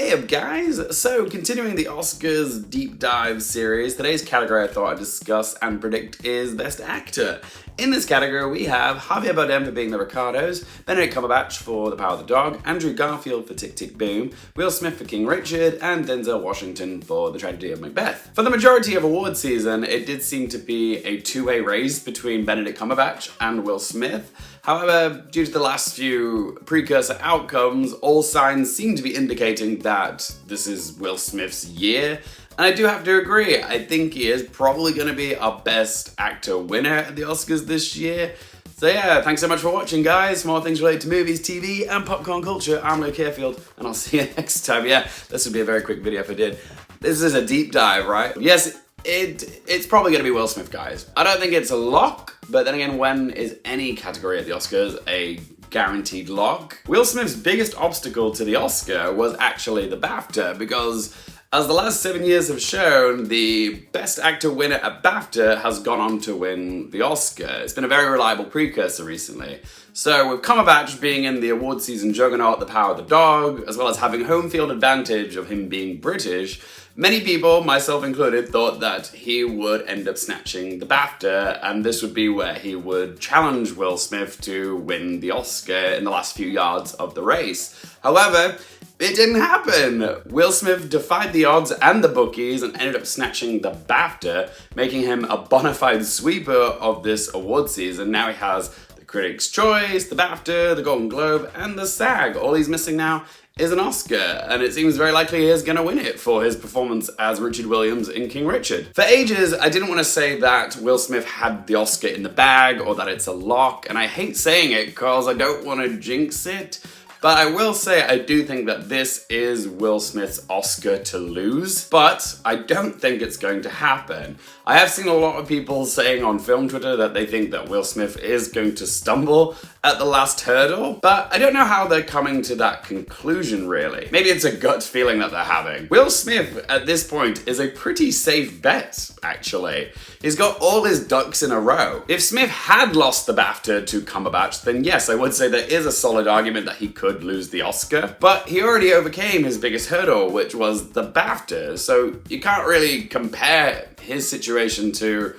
Hey up guys! So continuing the Oscars deep dive series, today's category I thought I'd discuss and predict is Best Actor. In this category we have Javier Bardem for being the Ricardos, Benedict Cumberbatch for The Power of the Dog, Andrew Garfield for Tick, Tick, Boom, Will Smith for King Richard, and Denzel Washington for The Tragedy of Macbeth. For the majority of award season, it did seem to be a two-way race between Benedict Cumberbatch and Will Smith. However, due to the last few precursor outcomes, all signs seem to be indicating that this is Will Smith's year. And I do have to agree, I think he is probably going to be our Best Actor winner at the Oscars this year. So yeah, thanks so much for watching guys. For more things related to movies, TV, and popcorn culture, I'm Luke Garfield, and I'll see you next time. Yeah, this would be a very quick video if I did. This is a deep dive, right? Yes, it's probably going to be Will Smith, guys. I don't think it's a lock, but then again, when is any category at the Oscars a guaranteed lock? Will Smith's biggest obstacle to the Oscar was actually the BAFTA, because as the last 7 years have shown, the Best Actor winner at BAFTA has gone on to win the Oscar. It's been a very reliable precursor recently. So with Cumberbatch being in the award season juggernaut The Power of the Dog, as well as having home field advantage of him being British, many people, myself included, thought that he would end up snatching the BAFTA, and this would be where he would challenge Will Smith to win the Oscar in the last few yards of the race. However, it didn't happen. Will Smith defied the odds and the bookies and ended up snatching the BAFTA, making him a bona fide sweeper of this award season. Now he has the Critics' Choice, the BAFTA, the Golden Globe, and the SAG. All he's missing now is an Oscar, and it seems very likely he is going to win it for his performance as Richard Williams in King Richard. For ages, I didn't want to say that Will Smith had the Oscar in the bag or that it's a lock, and I hate saying it because I don't want to jinx it. But I will say I do think that this is Will Smith's Oscar to lose, but I don't think it's going to happen. I have seen a lot of people saying on film Twitter that they think that Will Smith is going to stumble at the last hurdle, but I don't know how they're coming to that conclusion really. Maybe it's a gut feeling that they're having. Will Smith at this point is a pretty safe bet, actually. He's got all his ducks in a row. If Smith had lost the BAFTA to Cumberbatch, then yes, I would say there is a solid argument that he could lose the Oscar, but he already overcame his biggest hurdle, which was the BAFTA, so you can't really compare his situation to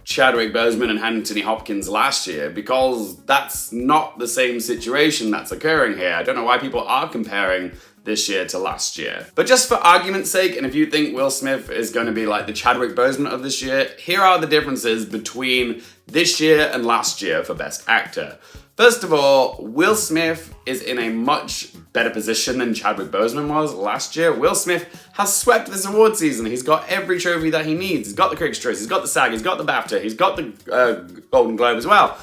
Chadwick Boseman and Anthony Hopkins last year, because that's not the same situation that's occurring here. I don't know why people are comparing this year to last year. But just for argument's sake, and if you think Will Smith is going to be like the Chadwick Boseman of this year, here are the differences between this year and last year for Best Actor. First of all, Will Smith is in a much better position than Chadwick Boseman was last year. Will Smith has swept this award season. He's got every trophy that he needs. He's got the Critics' Choice, he's got the SAG, he's got the BAFTA, he's got the Golden Globe as well.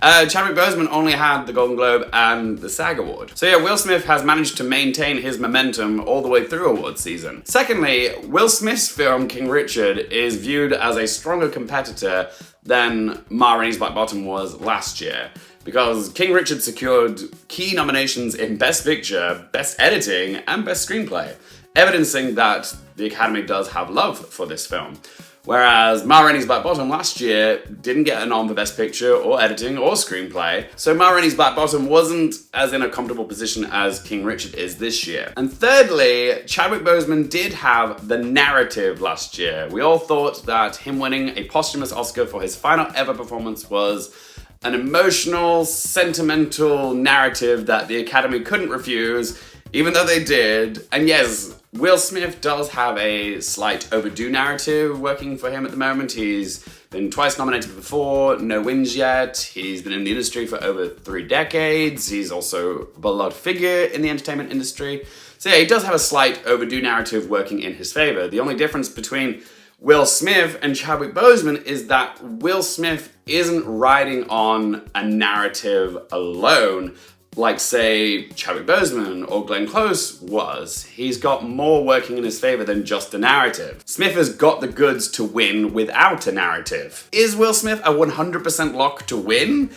Chadwick Boseman only had the Golden Globe and the SAG Award. So yeah, Will Smith has managed to maintain his momentum all the way through award season. Secondly, Will Smith's film King Richard is viewed as a stronger competitor than Ma Rainey's Black Bottom was last year, because King Richard secured key nominations in Best Picture, Best Editing, and Best Screenplay, evidencing that the Academy does have love for this film. Whereas Ma Rainey's Black Bottom last year didn't get a nom for Best Picture or Editing or Screenplay, so Ma Rainey's Black Bottom wasn't as in a comfortable position as King Richard is this year. And thirdly, Chadwick Boseman did have the narrative last year. We all thought that him winning a posthumous Oscar for his final ever performance was an emotional, sentimental narrative that the Academy couldn't refuse, even though they did. And yes, Will Smith does have a slight overdue narrative working for him at the moment. He's been twice nominated before, no wins yet. He's been in the industry for over 3 decades. He's also a beloved figure in the entertainment industry. So yeah, he does have a slight overdue narrative working in his favor. The only difference between Will Smith and Chadwick Boseman is that Will Smith isn't riding on a narrative alone, like say Chadwick Boseman or Glenn Close was. He's got more working in his favor than just a narrative. Smith has got the goods to win without a narrative. Is Will Smith a 100% lock to win?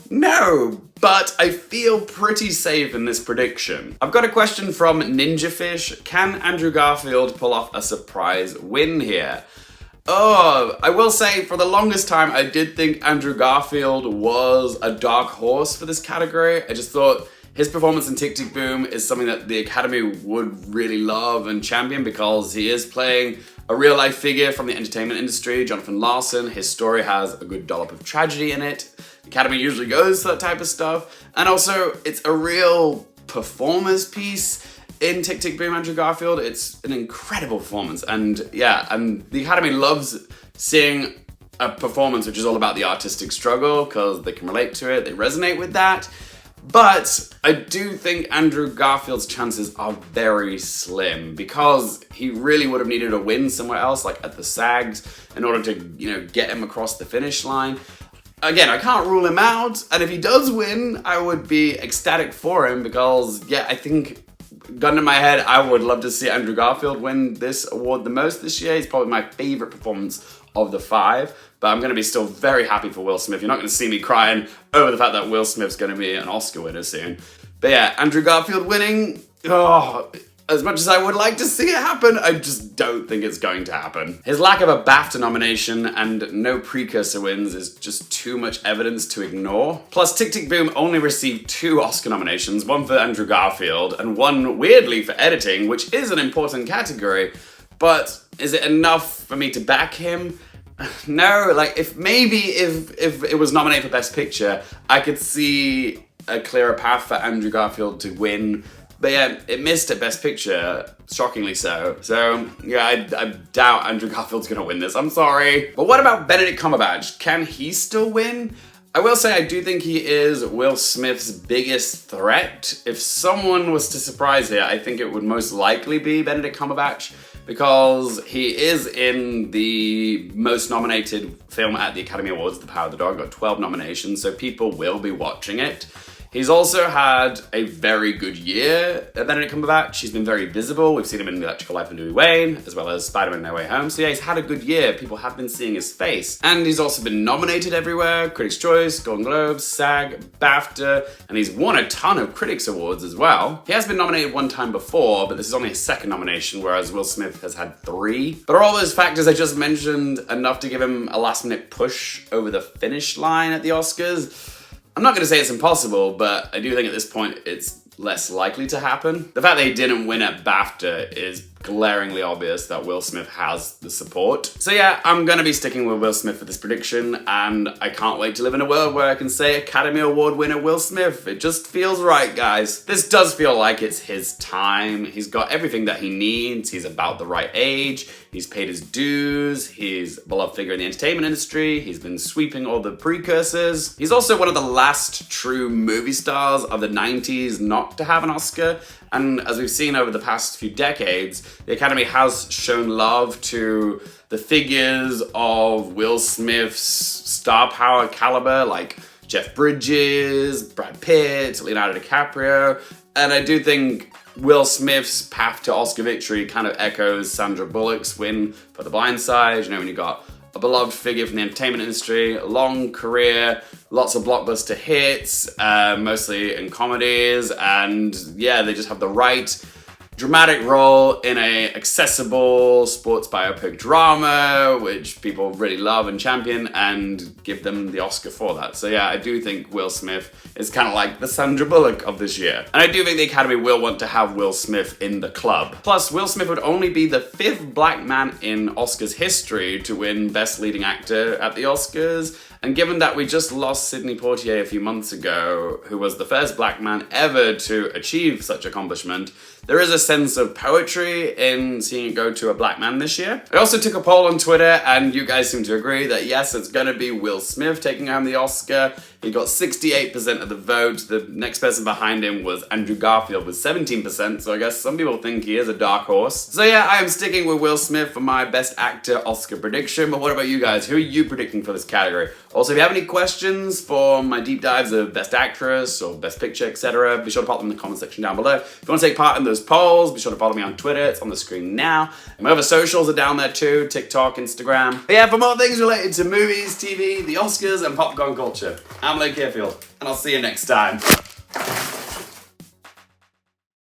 No, but I feel pretty safe in this prediction. I've got a question from Ninjafish. Can Andrew Garfield pull off a surprise win here? Oh, I will say for the longest time I did think Andrew Garfield was a dark horse for this category. I just thought His performance in Tick, Tick, Boom is something that the Academy would really love and champion because he is playing a real-life figure from the entertainment industry, Jonathan Larson. His story has a good dollop of tragedy in it. The Academy usually goes for that type of stuff. And also, it's a real performance piece. In Tick, Tick, Boom, Andrew Garfield, it's an incredible performance. And yeah, and the Academy loves seeing a performance which is all about the artistic struggle because they can relate to it, they resonate with that. But I do think Andrew Garfield's chances are very slim because he really would have needed a win somewhere else, like at the SAGs, in order to, get him across the finish line. Again, I can't rule him out, and if he does win, I would be ecstatic for him because, yeah, I think, gun to my head, I would love to see Andrew Garfield win this award the most this year. He's probably my favorite performance of the 5, but I'm going to be still very happy for Will Smith. You're not going to see me crying over the fact that Will Smith's going to be an Oscar winner soon. But yeah, Andrew Garfield winning, as much as I would like to see it happen, I just don't think it's going to happen. His lack of a BAFTA nomination and no precursor wins is just too much evidence to ignore. Plus, Tick, Tick, Boom only received 2 Oscar nominations, one for Andrew Garfield and one, weirdly, for editing, which is an important category. But is it enough for me to back him? No, like if it was nominated for Best Picture, I could see a clearer path for Andrew Garfield to win. But yeah, it missed at Best Picture, shockingly so. So yeah, I doubt Andrew Garfield's gonna win this, I'm sorry. But what about Benedict Cumberbatch? Can he still win? I will say I do think he is Will Smith's biggest threat. If someone was to surprise here, I think it would most likely be Benedict Cumberbatch because he is in the most nominated film at the Academy Awards, The Power of the Dog, got 12 nominations, so people will be watching it. He's also had a very good year, Benedict Cumberbatch. He's been very visible. We've seen him in The Electrical Life of Louis Wayne, as well as Spider-Man No Way Home. So yeah, he's had a good year. People have been seeing his face. And he's also been nominated everywhere. Critics' Choice, Golden Globes, SAG, BAFTA, and he's won a ton of Critics' Awards as well. He has been nominated one time before, but this is only his second nomination, whereas Will Smith has had 3. But are all those factors I just mentioned enough to give him a last-minute push over the finish line at the Oscars? I'm not going to say it's impossible, but I do think at this point it's less likely to happen. The fact that he didn't win at BAFTA is glaringly obvious that Will Smith has the support. So yeah, I'm gonna be sticking with Will Smith for this prediction, and I can't wait to live in a world where I can say Academy Award winner Will Smith. It just feels right, guys. This does feel like it's his time. He's got everything that he needs. He's about the right age. He's paid his dues. He's a beloved figure in the entertainment industry. He's been sweeping all the precursors. He's also one of the last true movie stars of the 90s not to have an Oscar. And as we've seen over the past few decades, the Academy has shown love to the figures of Will Smith's star power caliber, like Jeff Bridges, Brad Pitt, Leonardo DiCaprio. And I do think Will Smith's path to Oscar victory kind of echoes Sandra Bullock's win for The Blind Side. When you got a beloved figure from the entertainment industry, a long career, lots of blockbuster hits, mostly in comedies, and yeah, they just have the right dramatic role in a accessible sports biopic drama, which people really love and champion, and give them the Oscar for that. So yeah, I do think Will Smith is kind of like the Sandra Bullock of this year. And I do think the Academy will want to have Will Smith in the club. Plus, Will Smith would only be the 5th black man in Oscars history to win Best Leading Actor at the Oscars. And given that we just lost Sidney Poitier a few months ago, who was the first black man ever to achieve such accomplishment, there is a sense of poetry in seeing it go to a black man this year. I also took a poll on Twitter, and you guys seem to agree that yes, it's gonna be Will Smith taking home the Oscar. He got 68% of the vote. The next person behind him was Andrew Garfield with 17%, so I guess some people think he is a dark horse. So yeah, I am sticking with Will Smith for my Best Actor Oscar prediction, but what about you guys? Who are you predicting for this category? Also, if you have any questions for my deep dives of Best Actress or Best Picture, etc., be sure to pop them in the comment section down below. If you want to take part in those polls, be sure to follow me on Twitter. It's on the screen now. And my other socials are down there too, TikTok, Instagram. But yeah, for more things related to movies, TV, the Oscars, and popcorn culture, I'm Garfield, and I'll see you next time.